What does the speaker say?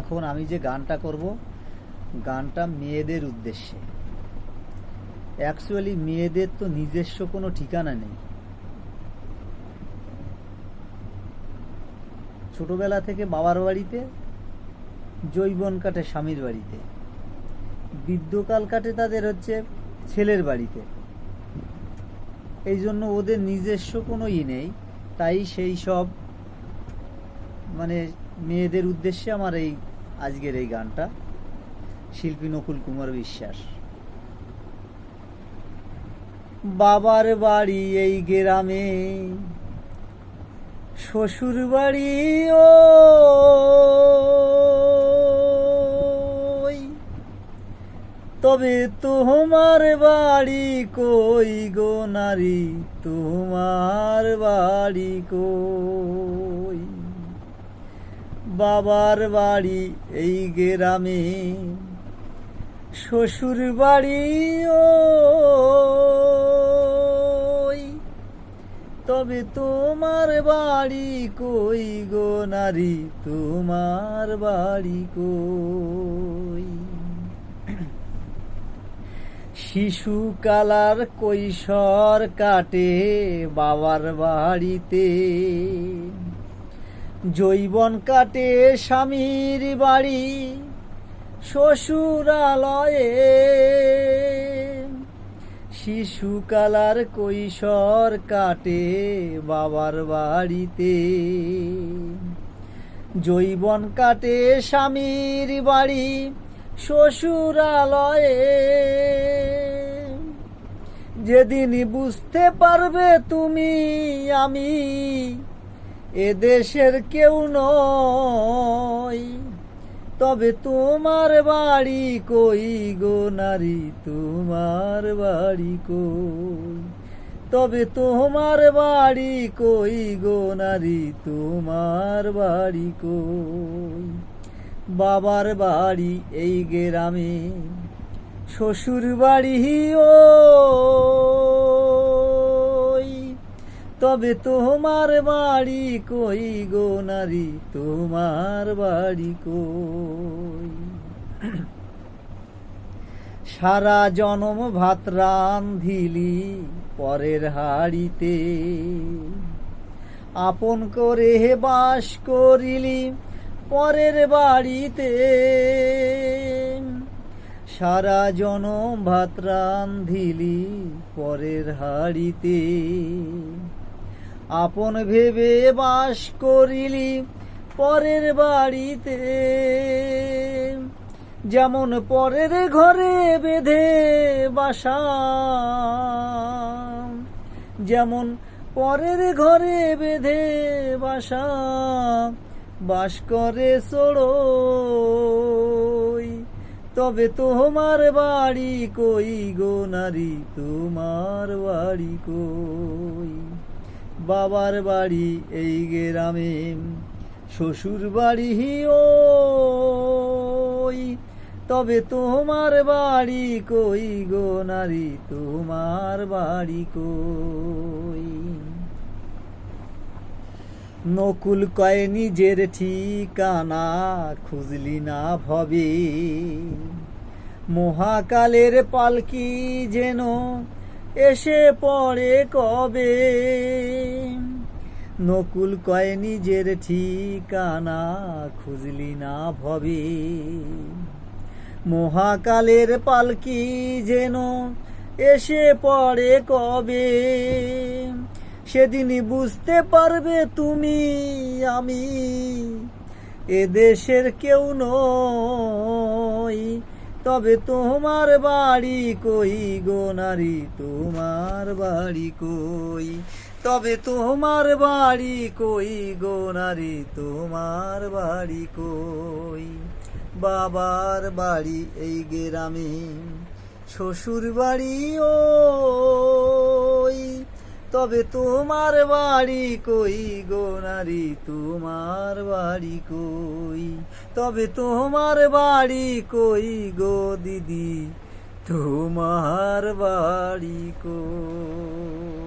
এখন আমি যে গানটা করব, গানটা মেয়েদের উদ্দেশ্যে। অ্যাকচুয়ালি মেয়েদের তো নিজস্ব কোনো ঠিকানা নেই। ছোটবেলা থেকে বাবার বাড়িতে, যৌবন কাটে স্বামীর বাড়িতে, বৃদ্ধকাল কাটে তাদের হচ্ছে ছেলের বাড়িতে। এই জন্য ওদের নিজস্ব কোনো নেই। তাই সেই সব মানে মেয়েদের উদ্দেশ্যে আমার এই আজকের এই গানটা। শিল্পী নকুল কুমার বিশ্বাস। বাবার বাড়ি এই গ্রামে, শ্বশুর বাড়ি ওই, তবে তোমার বাড়ি কই গো নারী, তোমার বাড়ি কই। বাবার বাড়ি এই গ্রামে, শ্বশুর বাড়ি ওই, তবে তোমার বাড়ি কই গো নারী, তোমার বাড়ি কই। শিশুকালার কৈশোর কাটে বাবার বাড়িতে, যৌবন কাটে স্বামীর বাড়ি শ্বশুরালয়ে। শিশুকালার কৈশোর কাটে বাবার বাড়িতে, যৌবন কাটে স্বামীর বাড়ি শ্বশুরালয়ে। যেদিন বুঝতে পারবে তুমি আমি এদেশের কেউ নই, তবে তোমার বাড়ি কই গো নারী, তোমার বাড়ি কই। তবে তোমার বাড়ি কই গো নারী, তোমার বাড়ি কই। বাবার বাড়ি এই গ্রামে, শ্বশুর বাড়ি ওই, তবে তোমার বাড়ি কই গো নারী, তোমার বাড়ি কই। সারা জনম ভাত রাঁধিলি পরের হাড়িতে, আপন করে বাস করিলি পরের বাড়িতে। সারা জনম ভাত রাঁধিলি পরের হাড়িতে, আপন ভেবে বাস করিলি পরের বাড়িতে। যেমন পরের ঘরে বেঁধে বাসা, যেমন পরের ঘরে বেঁধে বাসা, বাস করে চড়োই, তবে তোমার বাড়ি কই গো নারী, তোমার বাড়ি কই। বাবার বাড়ি এই গ্রামে, শ্বশুর বাড়ি ওই, তবে তোমার বাড়ি কই গো নারী, তোমার বাড়ি কই। নকুল কয় নিজের ঠিকানা খুঁজলি না ভবে, মহাকালের পালকি যেন এসে পড়ে কবে। নকুল কয় নিজের ঠিকানা খুঁজলি না ভবে, মহাকালের পালকি যেন এসে পড়ে কবে। সেদিন বুঝতে পারবে তুমি আমি এদেশের কেউ নই, তবে তোমার বাড়ি কই গো নারী, তোমার বাড়ি কই। তবে তোমার বাড়ি কই গো নারী, তোমার বাড়ি কই। বাবার বাড়ি এই গ্রামে, শ্বশুর বাড়ি ওই, তবে তোমার বাড়ি কই গো নারী, তোমার বাড়ি কই। তবে তোমার বাড়ি কই গো দিদি, তোমার বাড়ি কই।